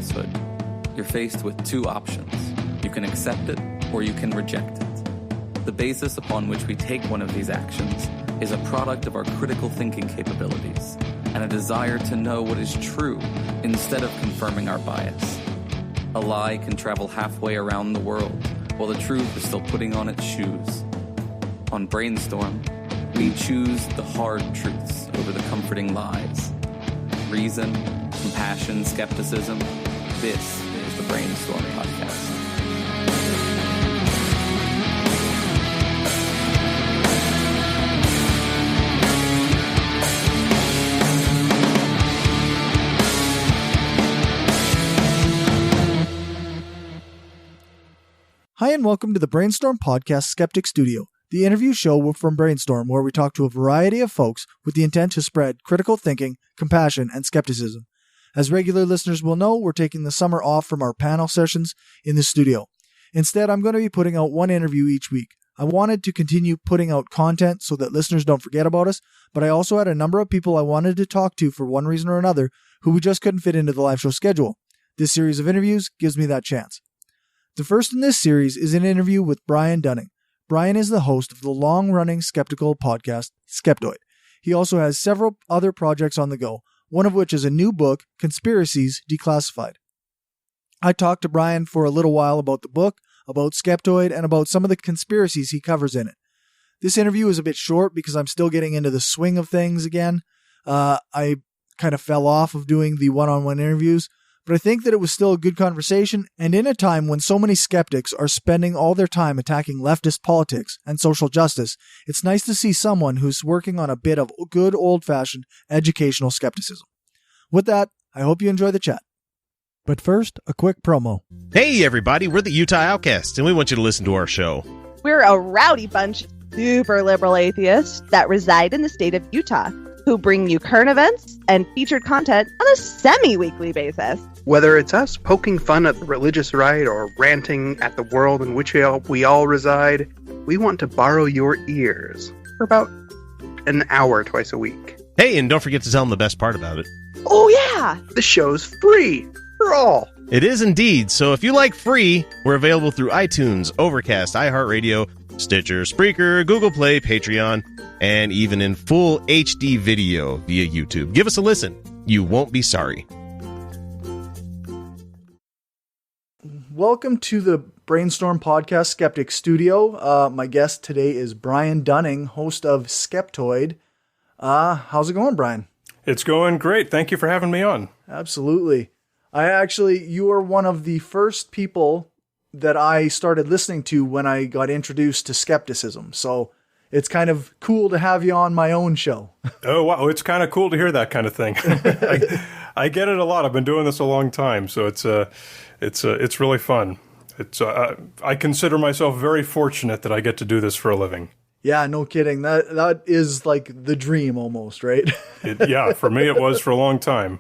falsehood, you're faced with two options. You can accept it or you can reject it. The basis upon which we take one of these actions is a product of our critical thinking capabilities and a desire to know what is true instead of confirming our bias. A lie can travel halfway around the world while the truth is still putting on its shoes. On Brainstorm, we choose the hard truths over the comforting lies. Reason, compassion, skepticism. This is the Brainstorm Podcast. Hi, and welcome to the Brainstorm Podcast Skeptic Studio, the interview show from Brainstorm where we talk to a variety of folks with the intent to spread critical thinking, compassion, and skepticism. As regular listeners will know, we're taking the summer off from our panel sessions in the studio. Instead, I'm going to be putting out one interview each week. I wanted to continue putting out content so that listeners don't forget about us, but I also had a number of people I wanted to talk to for one reason or another who we just couldn't fit into the live show schedule. This series of interviews gives me that chance. The first in this series is an interview with Brian Dunning. Brian is the host of the long-running skeptical podcast, Skeptoid. He also has several other projects on the go, one of which is a new book, Conspiracies, Declassified. I talked to Brian for a little while about the book, about Skeptoid, and about some of the conspiracies he covers in it. This interview is a bit short because I'm still getting into the swing of things again. I kind of fell off of doing the one-on-one interviews, but I think that it was still a good conversation, and in a time when so many skeptics are spending all their time attacking leftist politics and social justice, it's nice to see someone who's working on a bit of good old-fashioned educational skepticism. With that, I hope you enjoy the chat. But first, a quick promo. Hey everybody, we're the Utah Outcasts, and we want you to listen to our show. We're a rowdy bunch of super liberal atheists that reside in the state of Utah, who bring you current events and featured content on a semi-weekly basis. Whether it's us poking fun at the religious right or ranting at the world in which we all reside, we want to borrow your ears for about an hour twice a week. Hey, and don't forget to tell them the best part about it. Oh yeah! The show's free for all. It is indeed, so if you like free, we're available through iTunes, Overcast, iHeartRadio, Stitcher, Spreaker, Google Play, Patreon, and even in full HD video via YouTube. Give us a listen. You won't be sorry. Welcome to the Brainstorm Podcast Skeptic Studio. My guest today is Brian Dunning, host of Skeptoid. How's it going, Brian? It's going great. Thank you for having me on. Absolutely. You are one of the first people that I started listening to when I got introduced to skepticism. So it's kind of cool to have you on my own show. Oh, wow. It's kind of cool to hear that kind of thing. I get it a lot. I've been doing this a long time, so it's really fun. I consider myself very fortunate that I get to do this for a living. Yeah, no kidding. That is like the dream almost, right? Yeah, for me it was for a long time.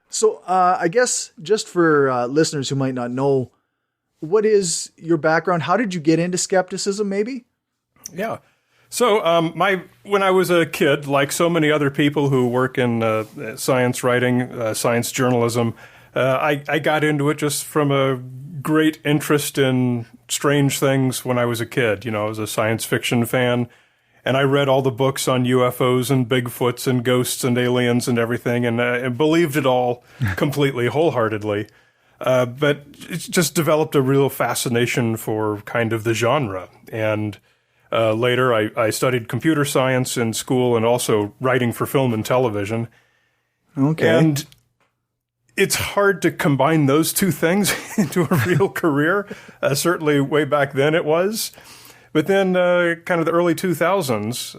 So I guess just for listeners who might not know, what is your background? How did you get into skepticism, maybe? Yeah. So when I was a kid, like so many other people who work in science writing, science journalism, I got into it just from a great interest in strange things when I was a kid. You know, I was a science fiction fan, and I read all the books on UFOs and Bigfoots and ghosts and aliens and everything, and believed it all completely, wholeheartedly. But it just developed a real fascination for kind of the genre. And later I studied computer science in school and also writing for film and television. Okay. And it's hard to combine those two things into a real career. Certainly way back then it was. But then kind of the early 2000s,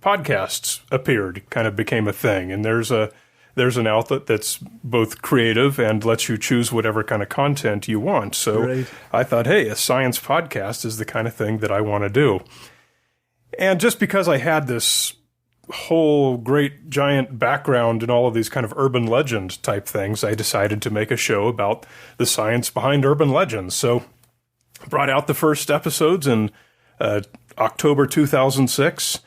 podcasts appeared, kind of became a thing. And there's an outlet that's both creative and lets you choose whatever kind of content you want. So right. I thought, hey, a science podcast is the kind of thing that I want to do. And just because I had this whole great giant background in all of these kind of urban legend type things, I decided to make a show about the science behind urban legends. So brought out the first episodes in October 2006.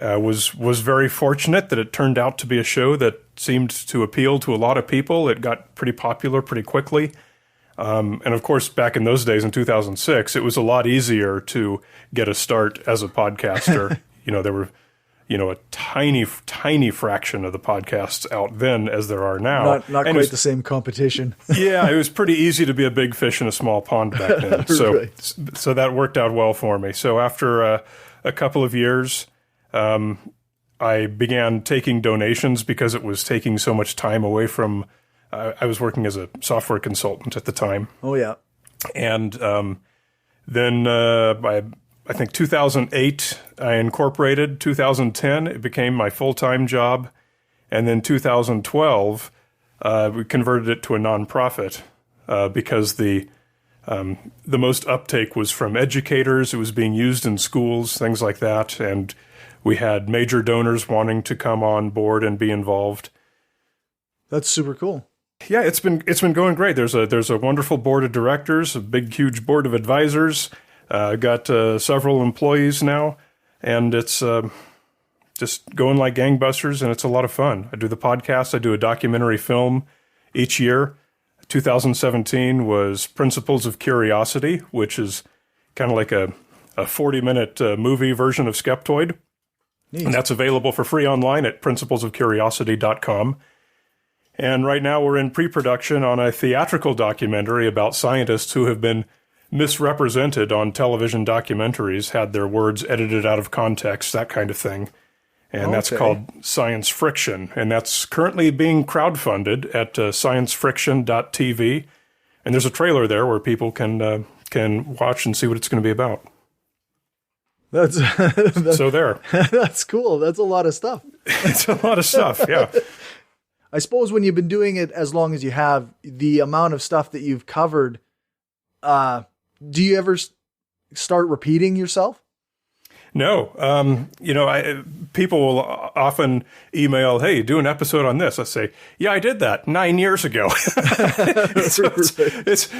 Was very fortunate that it turned out to be a show that seemed to appeal to a lot of people. It got pretty popular pretty quickly. And of course, back in those days in 2006, it was a lot easier to get a start as a podcaster. There were, a tiny fraction of the podcasts out then as there are now. Not quite the same competition. Yeah, it was pretty easy to be a big fish in a small pond back then. So, Right. so that worked out well for me. So after a couple of years, I began taking donations because it was taking so much time away from. I was working as a software consultant at the time. Oh, yeah. And then by, I think, 2008, I incorporated. 2010, it became my full-time job. And then 2012, we converted it to a nonprofit because the most uptake was from educators. It was being used in schools, things like that. And we had major donors wanting to come on board and be involved. That's super cool. Yeah, it's been going great. There's a wonderful board of directors, a big, huge board of advisors. Got several employees now, and it's just going like gangbusters, and it's a lot of fun. I do the podcast. I do a documentary film each year. 2017 was Principles of Curiosity, which is kind of like a 40-minute movie version of Skeptoid. Neat. And that's available for free online at principlesofcuriosity.com. And right now we're in pre-production on a theatrical documentary about scientists who have been misrepresented on television documentaries, had their words edited out of context, that kind of thing. And that's called Science Friction. And that's currently being crowdfunded at sciencefriction.tv. And there's a trailer there where people can watch and see what it's going to be about. That's so there. That's cool. That's a lot of stuff. It's a lot of stuff, yeah. I suppose when you've been doing it as long as you have, the amount of stuff that you've covered, do you ever start repeating yourself? No. People will often email, hey, do an episode on this. I say, yeah, I did that 9 years ago.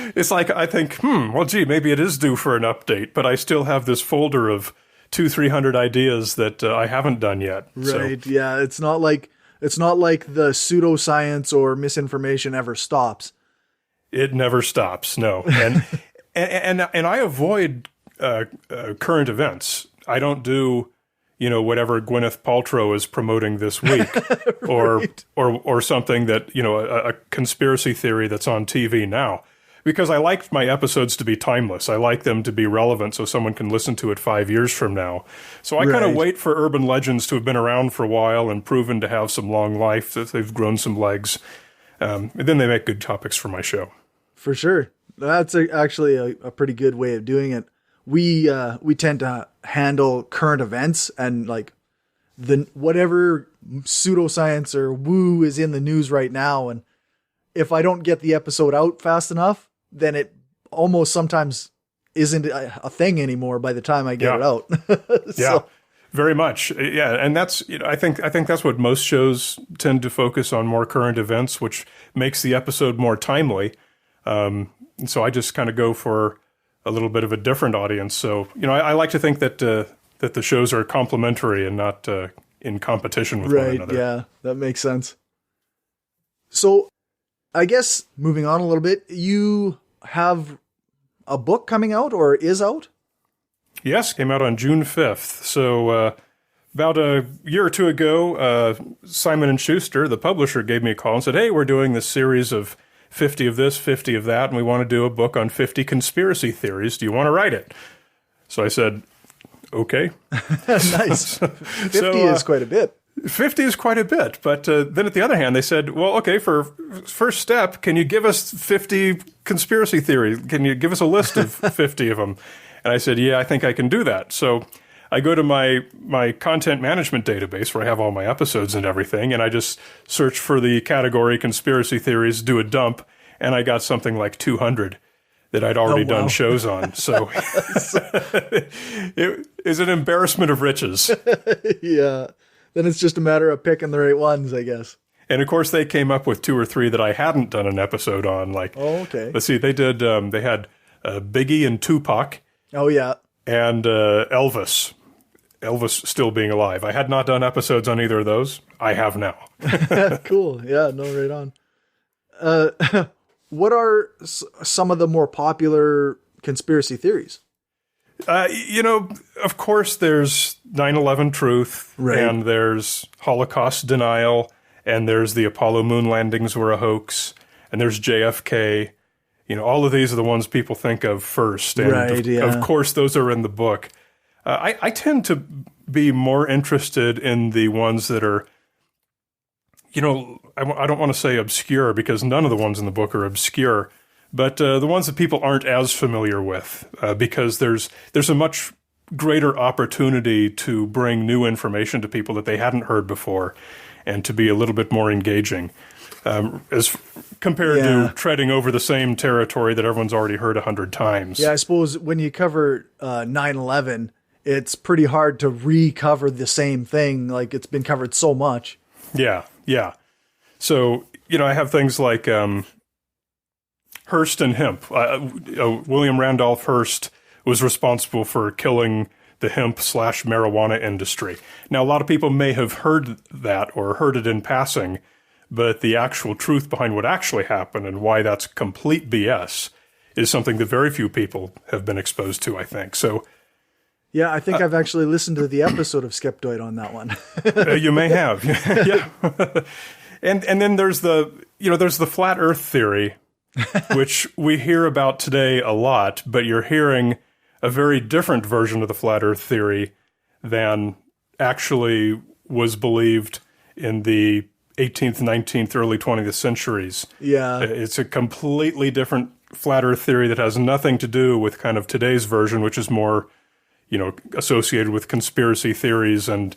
It's like, I think, well, gee, maybe it is due for an update, but I still have this folder of 200-300 ideas that I haven't done yet. Right. So. Yeah. It's not like the pseudoscience or misinformation ever stops. It never stops. No. And I avoid current events. I don't do, whatever Gwyneth Paltrow is promoting this week, Right. or something that, a conspiracy theory that's on TV now, because I like my episodes to be timeless. I like them to be relevant so someone can listen to it 5 years from now. So I kind of wait for urban legends to have been around for a while and proven to have some long life, that they've grown some legs. And then they make good topics for my show. For sure. That's actually a pretty good way of doing it. We tend to handle current events and like whatever pseudoscience or woo is in the news right now. And if I don't get the episode out fast enough, then it almost sometimes isn't a thing anymore by the time I get it out. Yeah, very much. Yeah. And that's, I think that's what most shows tend to focus on, more current events, which makes the episode more timely. And so I just kind of go for a little bit of a different audience. So, I like to think that that the shows are complementary and not in competition with one another. Yeah, that makes sense. So I guess moving on a little bit, you have a book coming out or is out? Yes, came out on June 5th. So about a year or two ago, Simon & Schuster, the publisher, gave me a call and said, hey, we're doing this series of 50 of this, 50 of that, and we want to do a book on 50 conspiracy theories. Do you want to write it? So I said, okay. Nice. 50 is quite a bit. 50 is quite a bit. But then at the other hand, they said, well, okay, for first step, can you give us 50 conspiracy theories? Can you give us a list of 50 of them? And I said, yeah, I think I can do that. So I go to my content management database where I have all my episodes and everything, and I just search for the category conspiracy theories, do a dump, and I got something like 200 that I'd already done shows on. So it is an embarrassment of riches. Yeah. Then it's just a matter of picking the right ones, I guess. And of course, they came up with 2 or 3 that I hadn't done an episode on. Like, let's see, they did. They had Biggie and Tupac. Oh yeah. And Elvis. Elvis still being alive. I had not done episodes on either of those. I have now. Cool. Yeah, no, right on. What are some of the more popular conspiracy theories? Of course, there's 9/11 truth, Right. and there's Holocaust denial, and there's the Apollo moon landings were a hoax, and there's JFK. All of these are the ones people think of first. And Right, yeah. of course, those are in the book. I tend to be more interested in the ones that are, I don't want to say obscure, because none of the ones in the book are obscure, but the ones that people aren't as familiar with, because there's a much greater opportunity to bring new information to people that they hadn't heard before, and to be a little bit more engaging, as compared to treading over the same territory that everyone's already heard 100 times. Yeah, I suppose when you cover 9/11, it's pretty hard to recover the same thing. Like, it's been covered so much. Yeah. So, I have things like Hearst and hemp. William Randolph Hearst was responsible for killing the hemp/marijuana industry. Now, a lot of people may have heard that or heard it in passing, but the actual truth behind what actually happened and why that's complete BS is something that very few people have been exposed to, I think. So, Yeah, I think I've actually listened to the episode of Skeptoid on that one. you may have. Yeah. And then there's the flat earth theory, which we hear about today a lot, but you're hearing a very different version of the flat earth theory than actually was believed in the 18th, 19th, early 20th centuries. Yeah. It's a completely different flat earth theory that has nothing to do with kind of today's version, which is more, associated with conspiracy theories and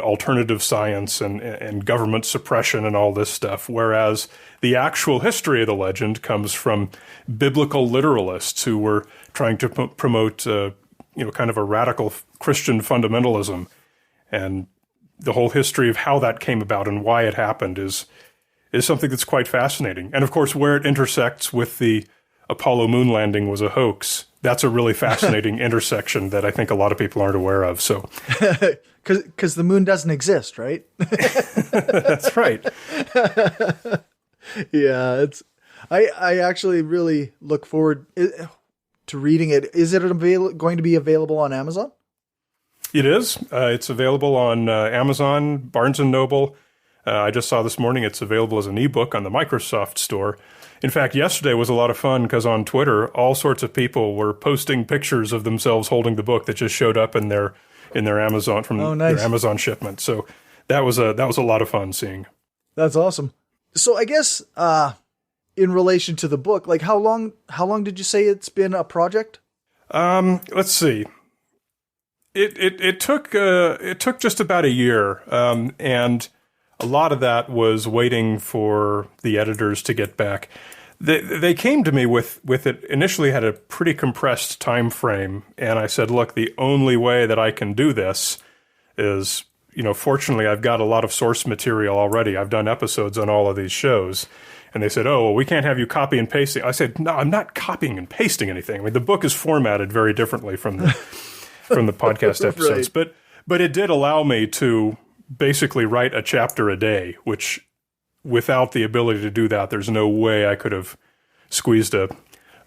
alternative science and government suppression and all this stuff. Whereas the actual history of the legend comes from biblical literalists who were trying to promote, kind of a radical Christian fundamentalism. And the whole history of how that came about and why it happened is something that's quite fascinating. And of course, where it intersects with the Apollo moon landing was a hoax. That's a really fascinating intersection that I think a lot of people aren't aware of. So, because the moon doesn't exist, right? that's right. Yeah, I actually really look forward to reading it. Is it going to be available on Amazon? It is. It's available on Amazon, Barnes & Noble. I just saw this morning it's available as an ebook on the Microsoft Store. In fact, yesterday was a lot of fun because on Twitter, all sorts of people were posting pictures of themselves holding the book that just showed up in their Amazon their Amazon shipment. So that was a lot of fun seeing. That's awesome. So I guess in relation to the book, like how long did you say it's been a project? Let's see. It took just about a year, and a lot of that was waiting for the editors to get back. They came to me with it initially had a pretty compressed time frame, and I said, look, the only way that I can do this is, fortunately I've got a lot of source material already. I've done episodes on all of these shows. And they said, oh, well, we can't have you copy and pasting. I said, no, I'm not copying and pasting anything. I mean, the book is formatted very differently from the podcast episodes. Right. But it did allow me to basically write a chapter a day, which without the ability to do that, there's no way I could have squeezed a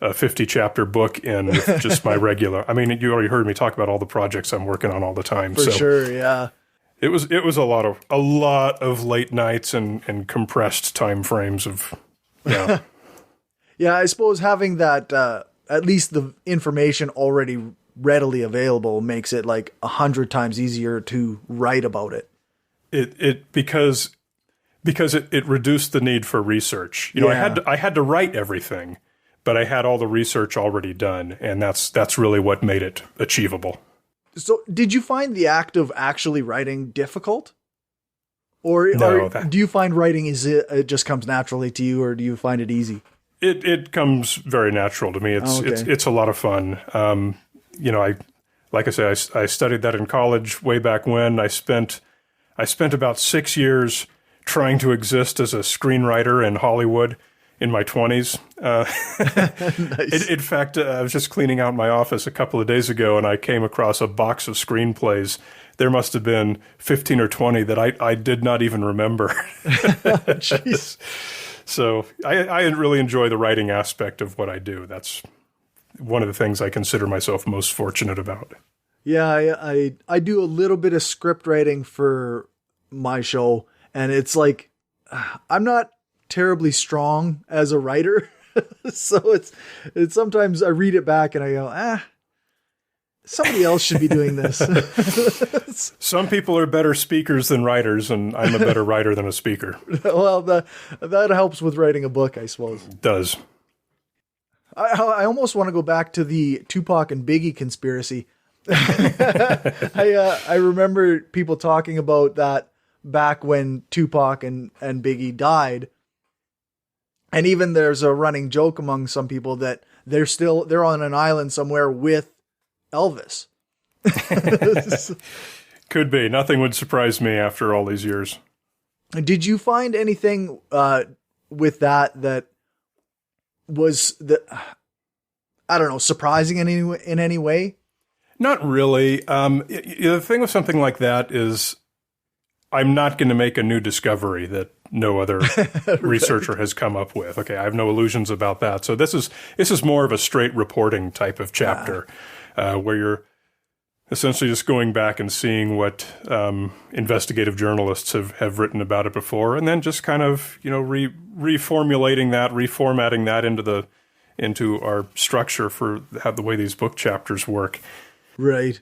50-chapter book in with just my regular. I mean, you already heard me talk about all the projects I'm working on all the time. For sure, yeah. It was a lot of late nights and compressed time frames of, yeah. Yeah, I suppose having that, at least the information already readily available makes it like 100 times easier to write about it. Because it reduced the need for research. I had to write everything, but I had all the research already done, and that's really what made it achievable. So did you find the act of actually writing difficult? Or do you find writing it just comes naturally to you, or do you find it easy? It comes very natural to me. It's a lot of fun. Like I say, I studied that in college way back when. I spent about 6 years trying to exist as a screenwriter in Hollywood, in my 20s. Nice. In fact, I was just cleaning out my office a couple of days ago, and I came across a box of screenplays. There must have been 15 or 20 that I did not even remember. Jeez. So I really enjoy the writing aspect of what I do. That's one of the things I consider myself most fortunate about. Yeah, I do a little bit of script writing for my show, and it's like I'm not terribly strong as a writer. So it's sometimes I read it back and I go, somebody else should be doing this. Some people are better speakers than writers, and I'm a better writer than a speaker. Well, that helps with writing a book, I suppose. It does. I almost want to go back to the Tupac and Biggie conspiracy. I remember people talking about that back when Tupac and Biggie died. And even there's a running joke among some people that they're on an island somewhere with Elvis. Could be. Nothing would surprise me after all these years. Did you find anything with that was I don't know, surprising in any way? Not really. The thing with something like that is I'm not going to make a new discovery that no other researcher has come up with. Okay, I have no illusions about that. So this is more of a straight reporting type of chapter where you're essentially just going back and seeing what investigative journalists have written about it before, and then just kind of reformulating that, reformatting that into our structure for how the way these book chapters work. Right.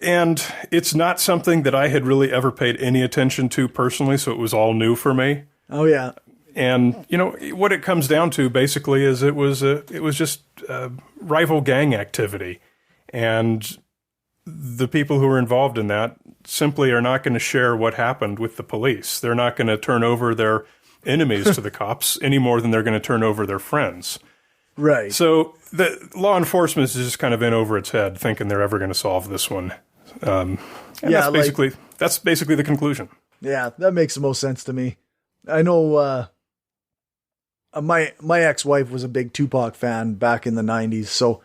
And it's not something that I had really ever paid any attention to personally, so it was all new for me. Oh yeah. And what it comes down to basically is it was just rival gang activity, and the people who are involved in that simply are not going to share what happened with the police. They're not going to turn over their enemies to the cops any more than they're going to turn over their friends. Right. So the law enforcement is just kind of in over its head, thinking they're ever going to solve this one. And that's basically the conclusion. Yeah, that makes the most sense to me. I know my ex-wife was a big Tupac fan back in the 90s, so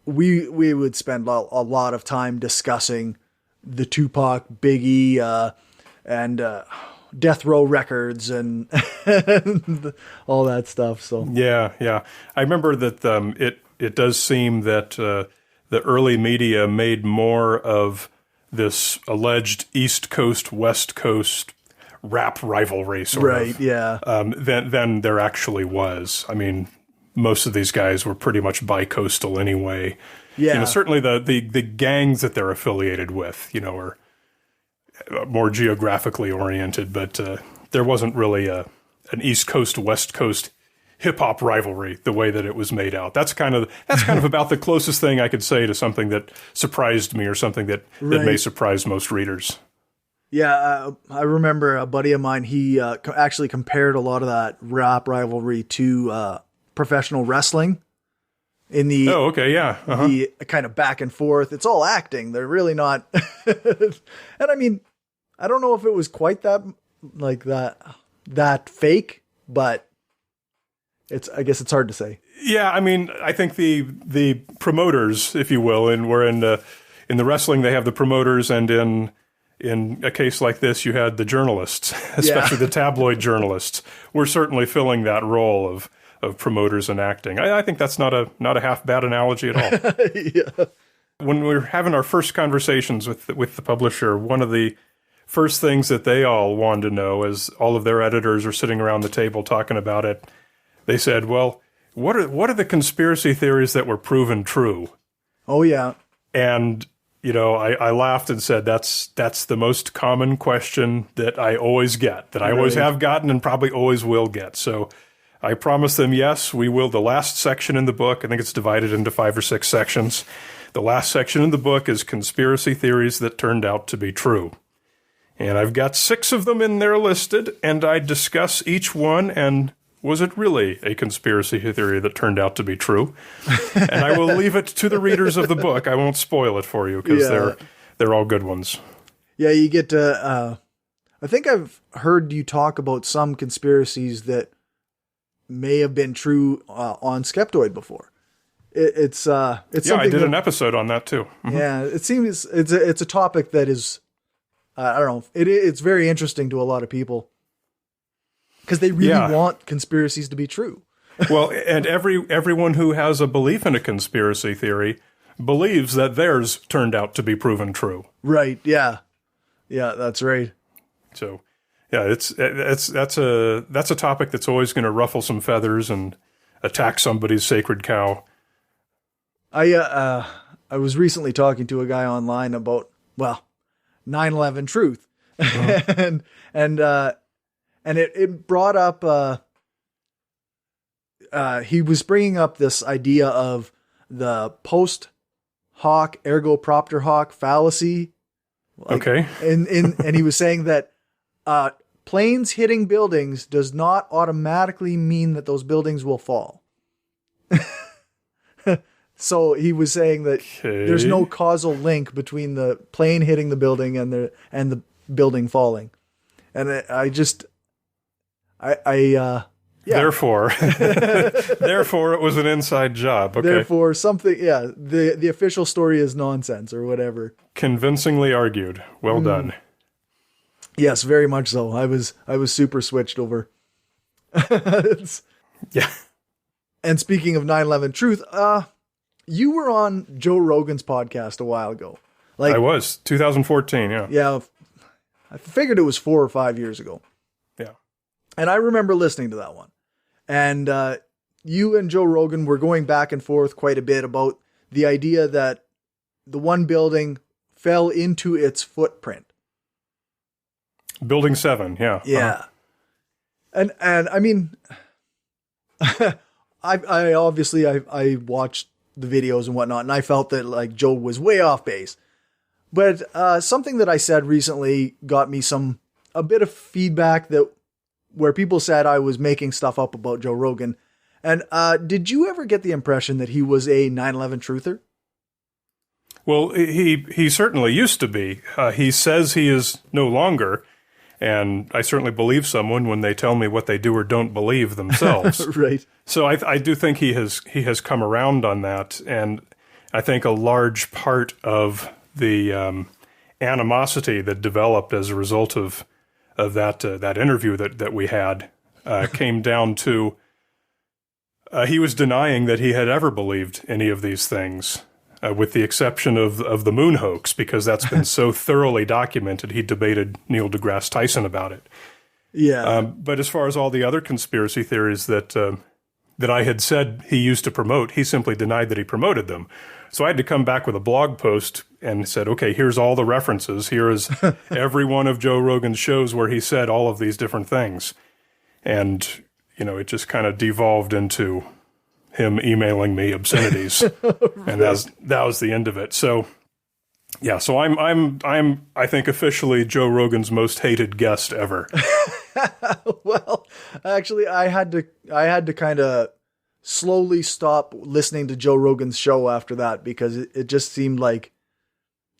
we would spend a lot of time discussing the Tupac, Biggie, and Death Row Records and all that stuff. So yeah. I remember that it does seem that the early media made more of this alleged East Coast, West Coast rap rivalry than there actually was. I mean, most of these guys were pretty much bi-coastal anyway. Yeah. Certainly the gangs that they're affiliated with, are more geographically oriented, but there wasn't really an East Coast, West Coast hip-hop rivalry the way that it was made out. That's kind of about the closest thing I could say to something that surprised me or something that may surprise most readers. Yeah, I remember a buddy of mine, he actually compared a lot of that rap rivalry to professional wrestling. In the the kind of back and forth. It's all acting. They're really not. And I mean, I don't know if it was quite that fake, but I guess it's hard to say. Yeah, I mean, I think the promoters, if you will, and we're in the wrestling, they have the promoters, and in a case like this, you had the journalists, especially the tabloid journalists, were certainly filling that role of promoters and acting. I think that's not a half bad analogy at all. Yeah. When we were having our first conversations with the publisher, one of the first things that they all wanted to know, as all of their editors are sitting around the table talking about it, they said, "Well, what are the conspiracy theories that were proven true?" Oh yeah. And I laughed and said, that's the most common question that I always get, that I always have gotten and probably always will get. So I promised them, yes, we will. The last section in the book, I think it's divided into 5 or 6 sections. The last section in the book is conspiracy theories that turned out to be true. And I've got 6 of them in there listed, and I discuss each one, and was it really a conspiracy theory that turned out to be true? And I will leave it to the readers of the book. I won't spoil it for you, because they're all good ones. Yeah, you get to... I think I've heard you talk about some conspiracies that may have been true on Skeptoid before. It's something I did an episode on that too. Mm-hmm. Yeah, it seems it's a topic that is, I don't know, it's very interesting to a lot of people because they really want conspiracies to be true. Well, and everyone who has a belief in a conspiracy theory believes that theirs turned out to be proven true. Right. Yeah. Yeah, that's right. So, yeah, that's a topic that's always going to ruffle some feathers and attack somebody's sacred cow. I was recently talking to a guy online about 9/11 truth, and it brought up. He was bringing up this idea of the post hoc ergo propter hoc fallacy. Okay, and he was saying that planes hitting buildings does not automatically mean that those buildings will fall. So he was saying that there's no causal link between the plane hitting the building and the building falling. And Therefore it was an inside job. Okay. Therefore the official story is nonsense or whatever. Convincingly argued. Well done. Yes, very much so. I was super switched over. Yeah. And speaking of 9/11 truth, you were on Joe Rogan's podcast a while ago. I was 2014. Yeah. Yeah. I figured it was 4 or 5 years ago. Yeah. And I remember listening to that one. And you and Joe Rogan were going back and forth quite a bit about the idea that the one building fell into its footprint. Building 7, yeah. Yeah. And I mean, I obviously watched the videos and whatnot, and I felt that like Joe was way off base. But something that I said recently got me a bit of feedback where people said I was making stuff up about Joe Rogan. And did you ever get the impression that he was a 9/11 truther? Well, he certainly used to be. He says he is no longer. And I certainly believe someone when they tell me what they do or don't believe themselves. Right. So I do think he has come around on that, and I think a large part of the animosity that developed as a result of that interview that we had came down to he was denying that he had ever believed any of these things. With the exception of the moon hoax, because that's been so thoroughly documented. He debated Neil deGrasse Tyson about it. Yeah. But as far as all the other conspiracy theories that I had said he used to promote, he simply denied that he promoted them. So I had to come back with a blog post and said, okay, here's all the references. Here is every one of Joe Rogan's shows where he said all of these different things. And, it just kind of devolved into him emailing me obscenities, right. And that was the end of it. So, yeah. So I'm I think officially Joe Rogan's most hated guest ever. Well, actually, I had to kind of slowly stop listening to Joe Rogan's show after that because it just seemed like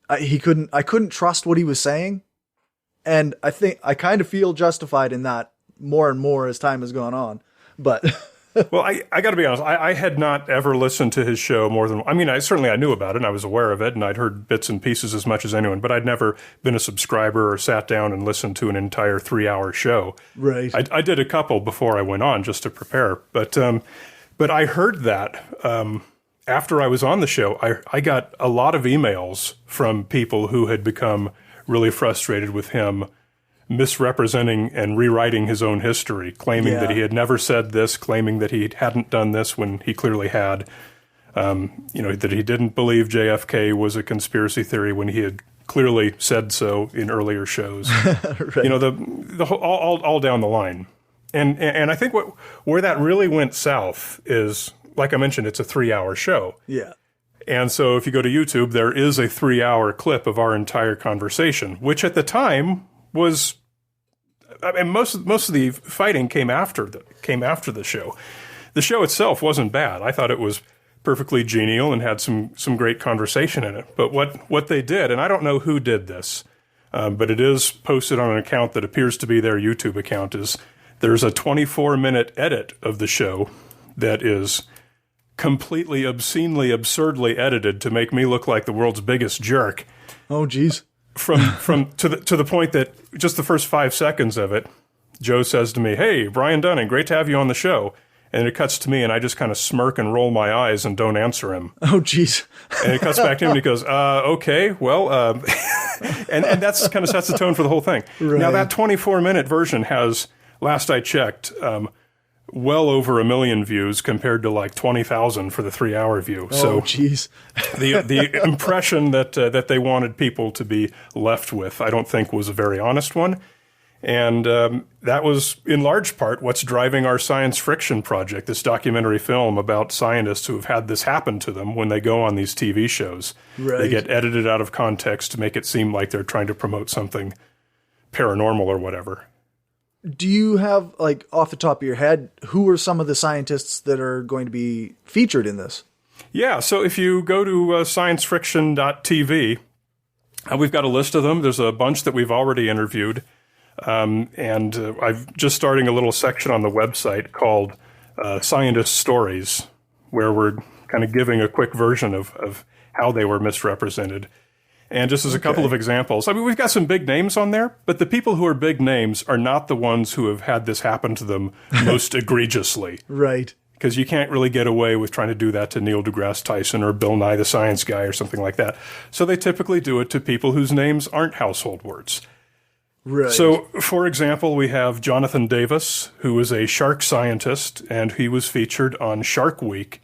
I couldn't trust what he was saying, and I think I kind of feel justified in that more and more as time has gone on, but. Well, I got to be honest. I had not ever listened to his show more than... I mean, I knew about it, and I was aware of it, and I'd heard bits and pieces as much as anyone, but I'd never been a subscriber or sat down and listened to an entire 3-hour show. Right. I did a couple before I went on just to prepare, but I heard that after I was on the show, I got a lot of emails from people who had become really frustrated with him misrepresenting and rewriting his own history, claiming that he had never said this, claiming that he hadn't done this when he clearly had, that he didn't believe JFK was a conspiracy theory when he had clearly said so in earlier shows. Right. The whole, all down the line. And I think where that really went south is, like I mentioned, it's a 3-hour show. Yeah. And so if you go to YouTube, there is a 3-hour clip of our entire conversation, which at the time was... I mean, most of the fighting came after the show. The show itself wasn't bad. I thought it was perfectly genial and had some great conversation in it. But what they did, and I don't know who did this, but it is posted on an account that appears to be their YouTube account, is there's a 24-minute edit of the show that is completely obscenely, absurdly edited to make me look like the world's biggest jerk. Oh, geez. From to the point that just the first 5 seconds of it, Joe says to me, "Hey, Brian Dunning, great to have you on the show." And it cuts to me, and I just kind of smirk and roll my eyes and don't answer him. Oh, geez. And it cuts back to him, and he goes, okay, well, and that's kind of sets the tone for the whole thing. Right. Now, that 24-minute version has, last I checked, well over 1 million views compared to like 20,000 for the 3-hour view. Oh, geez. The impression that they wanted people to be left with, I don't think was a very honest one. And that was, in large part, what's driving our science friction project, this documentary film about scientists who have had this happen to them when they go on these TV shows. Right. They get edited out of context to make it seem like they're trying to promote something paranormal or whatever. Do you have, like, off the top of your head, who are some of the scientists that are going to be featured in this? Yeah, so if you go to sciencefriction.tv, we've got a list of them. There's a bunch that we've already interviewed. And I'm just starting a little section on the website called Scientist Stories, where we're kind of giving a quick version of how they were misrepresented. And just as a couple of examples, I mean, we've got some big names on there, but the people who are big names are not the ones who have had this happen to them most egregiously. Right. Because you can't really get away with trying to do that to Neil deGrasse Tyson or Bill Nye the Science Guy or something like that. So they typically do it to people whose names aren't household words. Right. So, for example, we have Jonathan Davis, who is a shark scientist, and he was featured on Shark Week.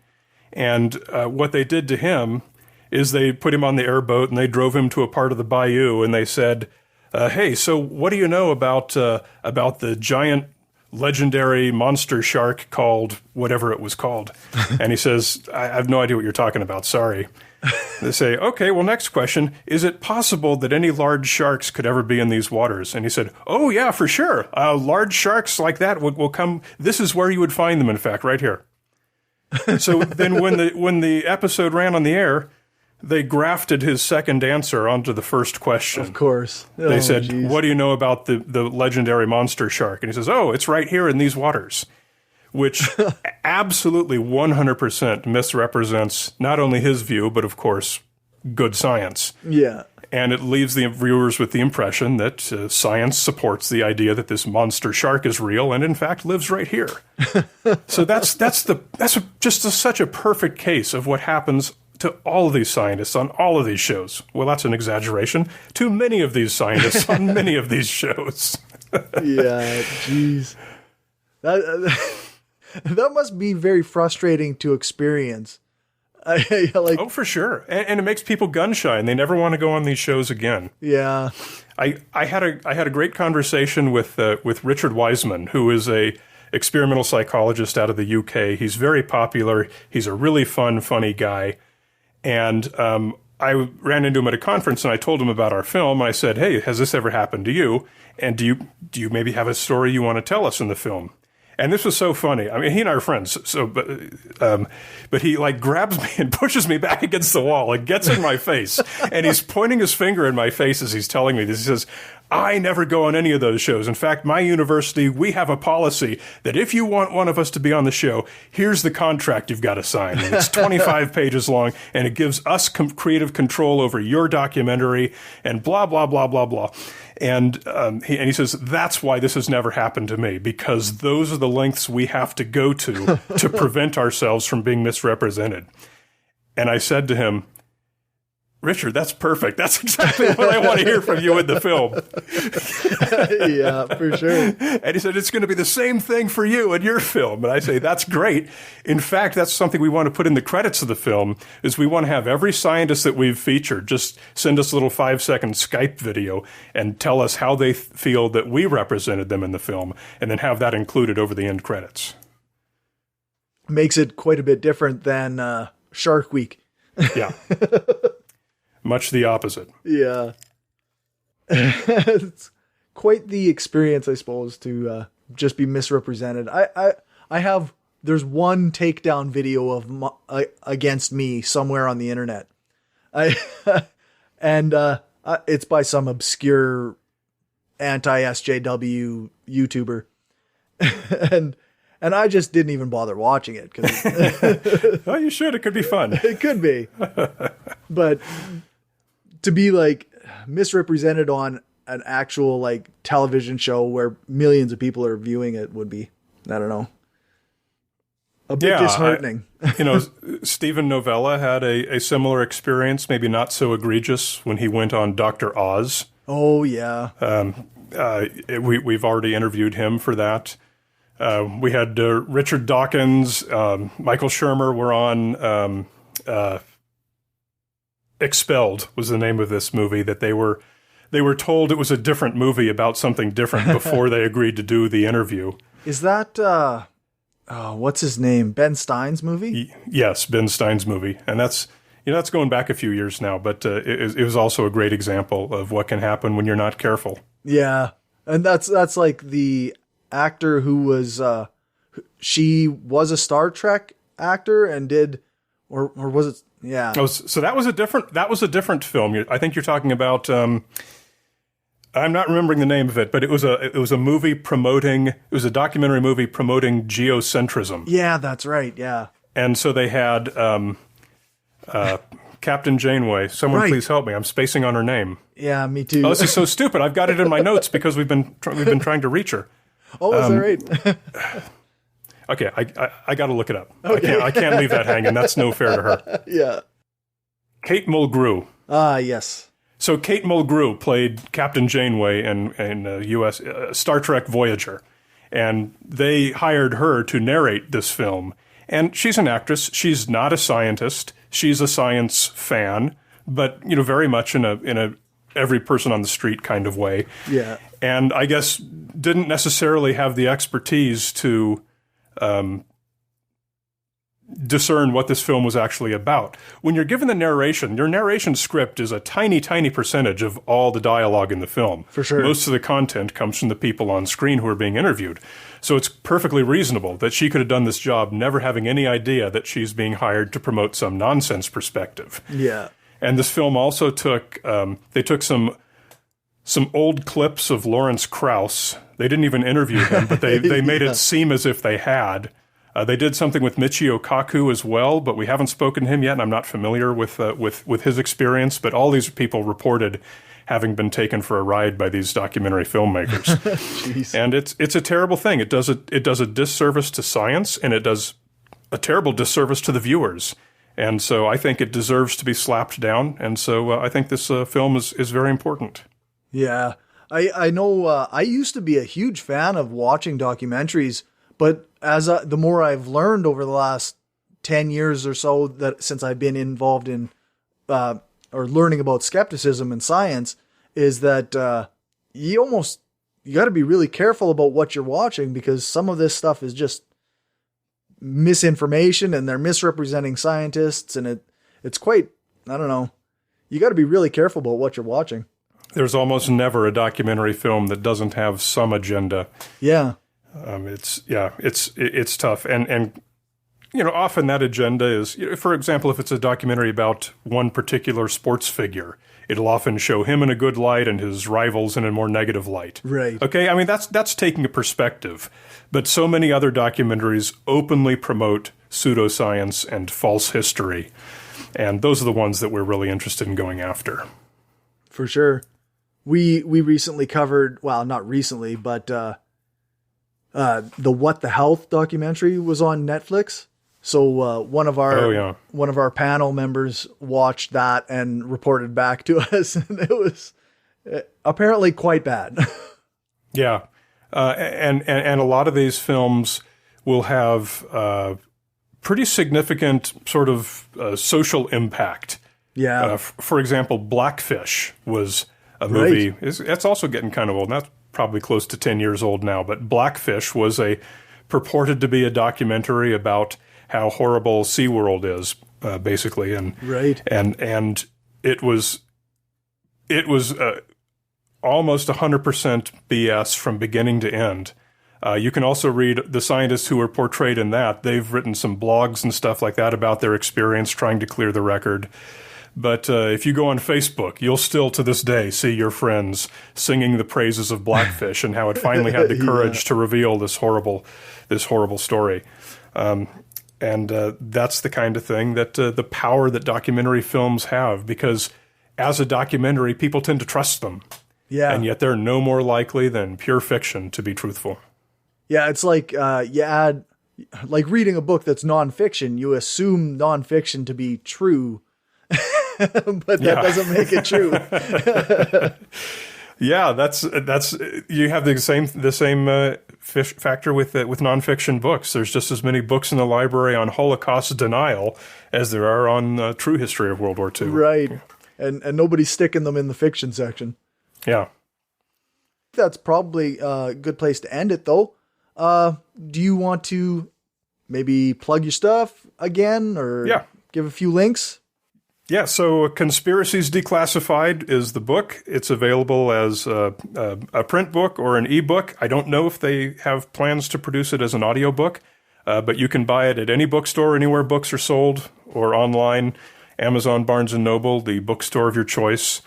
And what they did to him is they put him on the airboat and they drove him to a part of the bayou, and they said, "Hey, so what do you know about the giant legendary monster shark called whatever it was called?" And he says, "I have no idea what you're talking about. Sorry." They say, "Okay, well, next question. Is it possible that any large sharks could ever be in these waters?" And he said, "Oh, yeah, for sure. Large sharks like that will come. This is where you would find them, in fact, right here." So then when the episode ran on the air, they grafted his second answer onto the first question. Of course. They said, "What do you know about the legendary monster shark?" And he says, "Oh, it's right here in these waters." Which absolutely 100% misrepresents not only his view, but of course, good science. Yeah. And it leaves the viewers with the impression that science supports the idea that this monster shark is real and in fact lives right here. So that's just such a perfect case of what happens to all of these scientists on all of these shows. Well, that's an exaggeration. To many of these scientists on many of these shows. Yeah, jeez. That must be very frustrating to experience. Oh, for sure. And it makes people gun shy, and they never want to go on these shows again. Yeah. I had a great conversation with Richard Wiseman, who is a experimental psychologist out of the UK. He's very popular. He's a really funny guy. And I ran into him at a conference, and I told him about our film. And I said, "Hey, has this ever happened to you? And do you maybe have a story you want to tell us in the film?" And this was so funny. I mean, he and I are friends. But he like grabs me and pushes me back against the wall and gets in my face. And he's pointing his finger in my face as he's telling me this. He says, "I never go on any of those shows. In fact, my university, we have a policy that if you want one of us to be on the show, here's the contract you've got to sign. And it's 25 pages long, and it gives us creative control over your documentary and blah, blah, blah, blah, blah." And he says, "That's why this has never happened to me, because those are the lengths we have to go to prevent ourselves from being misrepresented." And I said to him, "Richard, that's perfect. That's exactly what I want to hear from you in the film." Yeah, for sure. And he said, "It's going to be the same thing for you in your film." And I say, "That's great. In fact, that's something we want to put in the credits of the film, is we want to have every scientist that we've featured just send us a little 5-second Skype video and tell us how they feel that we represented them in the film, and then have that included over the end credits." Makes it quite a bit different than Shark Week. Yeah. Much the opposite. Yeah. It's quite the experience, I suppose, to just be misrepresented. There's one takedown video of against me somewhere on the internet. It's by some obscure anti-SJW YouTuber. and I just didn't even bother watching it because Oh, you should. It could be fun. it could be, but to be like misrepresented on an actual like television show where millions of people are viewing it would be, I don't know, a bit disheartening. Steven Novella had a similar experience, maybe not so egregious, when he went on Dr. Oz. Oh yeah. We've already interviewed him for that. We had Richard Dawkins, Michael Shermer were on. Expelled was the name of this movie that they were told it was a different movie about something different before they agreed to do the interview. Is that what's his name? Ben Stein's movie? Yes, Ben Stein's movie, and that's going back a few years now, but it was also a great example of what can happen when you're not careful. Yeah, and that's like the actor who was she was a Star Trek actor and did or was it? Yeah. Oh, so that was a different film. I think you're talking about. I'm not remembering the name of it, but it was a movie promoting. It was a documentary movie promoting geocentrism. Yeah, that's right. Yeah. And so they had Captain Janeway. Someone please help me. I'm spacing on her name. Yeah, me too. Oh, this is so stupid. I've got it in my notes because we've been trying to reach her. Oh, is that right? Okay, I got to look it up. Okay. I can't leave that hanging. That's no fair to her. Yeah. Kate Mulgrew. Yes. So Kate Mulgrew played Captain Janeway in U.S. Star Trek Voyager, and they hired her to narrate this film. And she's an actress. She's not a scientist. She's a science fan, but very much in a every person on the street kind of way. Yeah. And I guess didn't necessarily have the expertise to discern what this film was actually about. When you're given the narration, your narration script is a tiny, tiny percentage of all the dialogue in the film. For sure. Most of the content comes from the people on screen who are being interviewed. So it's perfectly reasonable that she could have done this job never having any idea that she's being hired to promote some nonsense perspective. Yeah. And this film also took, they took some old clips of Lawrence Krauss. They didn't even interview him, but they made it seem as if they had. They did something with Michio Kaku as well, but we haven't spoken to him yet, and I'm not familiar with his experience. But all these people reported having been taken for a ride by these documentary filmmakers. And it's a terrible thing. It does a disservice to science, and it does a terrible disservice to the viewers. And so I think it deserves to be slapped down. And so I think this film is very important. Yeah. I know I used to be a huge fan of watching documentaries, but as the more I've learned over the last 10 years or so that since I've been involved in or learning about skepticism and science is that you got to be really careful about what you're watching because some of this stuff is just misinformation and they're misrepresenting scientists and it's quite, I don't know, you got to be really careful about what you're watching. There's almost never a documentary film that doesn't have some agenda. Yeah. It's tough. And often that agenda is, for example, if it's a documentary about one particular sports figure, it'll often show him in a good light and his rivals in a more negative light. Right. Okay. I mean, that's taking a perspective, but so many other documentaries openly promote pseudoscience and false history. And those are the ones that we're really interested in going after. For sure. We recently covered, well, not recently, but the What the Health documentary was on Netflix. So one of our panel members watched that and reported back to us, and it was apparently quite bad. Yeah, and a lot of these films will have pretty significant sort of social impact. Yeah. For example, Blackfish was a movie. Right. It's also getting kind of old. That's probably close to 10 years old now. But Blackfish was purported to be a documentary about how horrible SeaWorld is, basically. And it was almost 100% BS from beginning to end. You can also read the scientists who were portrayed in that. They've written some blogs and stuff like that about their experience trying to clear the record. But if you go on Facebook, you'll still to this day see your friends singing the praises of Blackfish and how it finally had the courage to reveal this horrible story. And that's the kind of thing that the power that documentary films have, because as a documentary, people tend to trust them. Yeah. And yet they're no more likely than pure fiction to be truthful. Yeah, it's like you add, like reading a book that's nonfiction, you assume nonfiction to be true, but that doesn't make it true. Yeah, that's you have the same factor with nonfiction books. There's just as many books in the library on Holocaust denial as there are on true history of World War II. Right, and nobody's sticking them in the fiction section. Yeah, that's probably a good place to end it, though. Do you want to maybe plug your stuff again, or give a few links? Yeah, so Conspiracies Declassified is the book. It's available as a print book or an ebook. I don't know if they have plans to produce it as an audiobook, but you can buy it at any bookstore, anywhere books are sold, or online, Amazon, Barnes & Noble, the bookstore of your choice.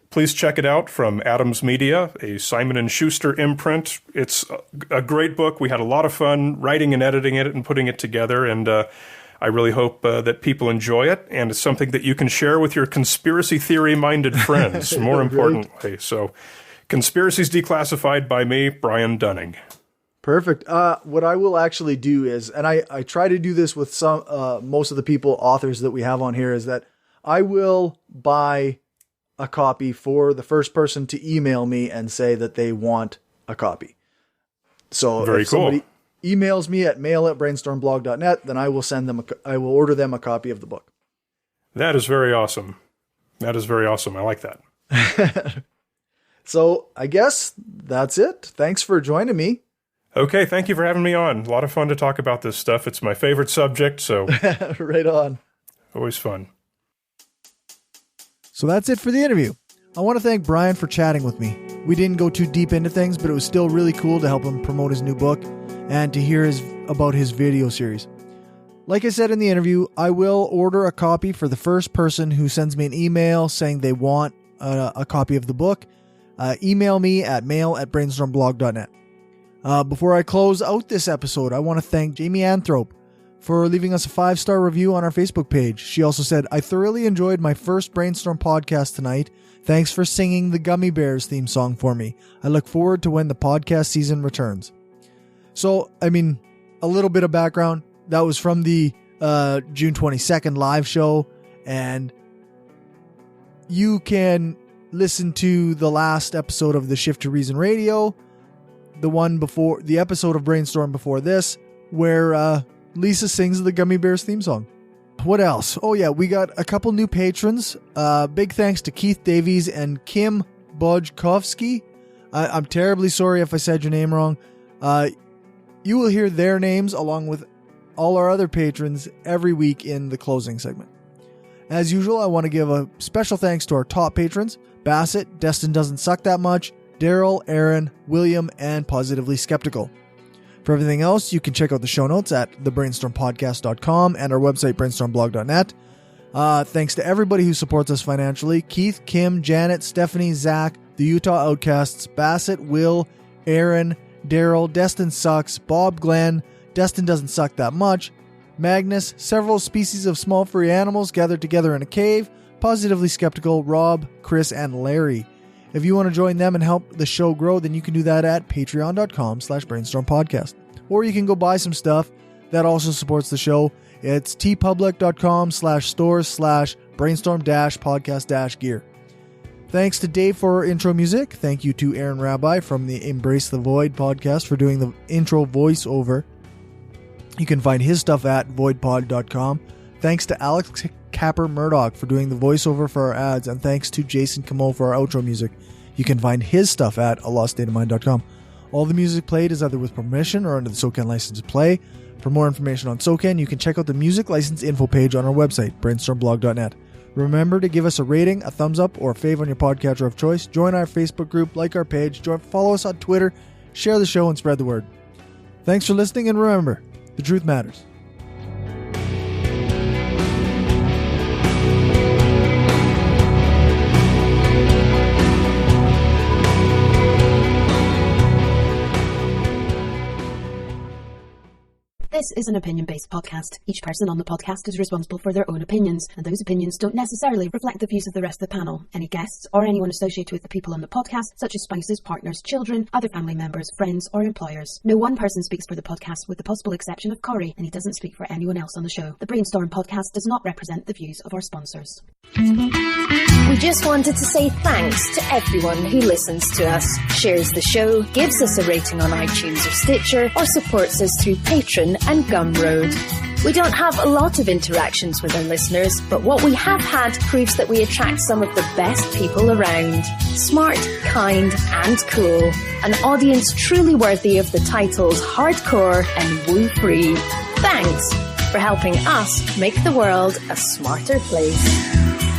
Please check it out from Adams Media, a Simon & Schuster imprint. It's a great book. We had a lot of fun writing and editing it and putting it together, and I really hope that people enjoy it, and it's something that you can share with your conspiracy theory-minded friends, more importantly. So, Conspiracies Declassified by me, Brian Dunning. Perfect. What I will actually do is, and I try to do this with most of the authors that we have on here, is that I will buy a copy for the first person to email me and say that they want a copy. So Very if cool. somebody emails me at mail@brainstormblog.net, then I will send them I will order them a copy of the book. That is very awesome. I like that. So I guess that's it. Thanks for joining me. Okay, thank you for having me on. A lot of fun to talk about this stuff. It's my favorite subject, so right on. Always fun. So that's it for the interview. I want to thank Brian for chatting with me. We didn't go too deep into things, but it was still really cool to help him promote his new book and to hear about his video series. Like I said in the interview, I will order a copy for the first person who sends me an email saying they want a copy of the book. Email me at mail@brainstormblog.net. Before I close out this episode, I want to thank Jamie Anthrope for leaving us a 5-star review on our Facebook page. She also said, I thoroughly enjoyed my first Brainstorm podcast tonight. Thanks for singing the Gummy Bears theme song for me. I look forward to when the podcast season returns. So, I mean, a little bit of background. That was from the June 22nd live show, and you can listen to the last episode of the Shift to Reason Radio, the episode of Brainstorm before this, where Lisa sings the Gummy Bears theme song. What else? Oh yeah, we got a couple new patrons. Big thanks to Keith Davies and Kim Bodjkovsky. I'm terribly sorry if I said your name wrong. You will hear their names along with all our other patrons every week in the closing segment. As usual, I want to give a special thanks to our top patrons: Bassett, Destin Doesn't Suck That Much, Daryl, Aaron, William, and Positively Skeptical. For everything else, you can check out the show notes at thebrainstormpodcast.com and our website, brainstormblog.net. Thanks to everybody who supports us financially: Keith, Kim, Janet, Stephanie, Zach, the Utah Outcasts, Bassett, Will, Aaron, Daryl, Destin Sucks, Bob, Glenn, Destin Doesn't Suck That Much, Magnus, several species of small furry animals gathered together in a cave, Positively Skeptical, Rob, Chris, and Larry. If you want to join them and help the show grow, then you can do that at patreon.com/brainstormpodcast. Or you can go buy some stuff that also supports the show. It's tpublic.com/stores/brainstorm-podcast-gear. Thanks to Dave for our intro music. Thank you to Aaron Rabbi from the Embrace the Void podcast for doing the intro voiceover. You can find his stuff at voidpod.com. Thanks to Alex Capper Murdoch for doing the voiceover for our ads, and thanks to Jason Camo for our outro music. You can find his stuff at aloststateofmind.com. All the music played is either with permission or under the SOCAN license to play. For more information on SOCAN, you can check out the music license info page on our website, brainstormblog.net. Remember to give us a rating, a thumbs up, or a fave on your podcatcher of choice. Join our Facebook group, like our page, follow us on Twitter, share the show, and spread the word. Thanks for listening, and remember, the truth matters. This is an opinion-based podcast. Each person on the podcast is responsible for their own opinions, and those opinions don't necessarily reflect the views of the rest of the panel, any guests, or anyone associated with the people on the podcast, such as spouses, partners, children, other family members, friends, or employers. No one person speaks for the podcast with the possible exception of Cory, and he doesn't speak for anyone else on the show. The Brainstorm podcast does not represent the views of our sponsors. We just wanted to say thanks to everyone who listens to us, shares the show, gives us a rating on iTunes or Stitcher, or supports us through Patreon and Gumroad. We don't have a lot of interactions with our listeners, but what we have had proves that we attract some of the best people around. Smart, kind, and cool. An audience truly worthy of the titles hardcore and woo-free. Thanks for helping us make the world a smarter place.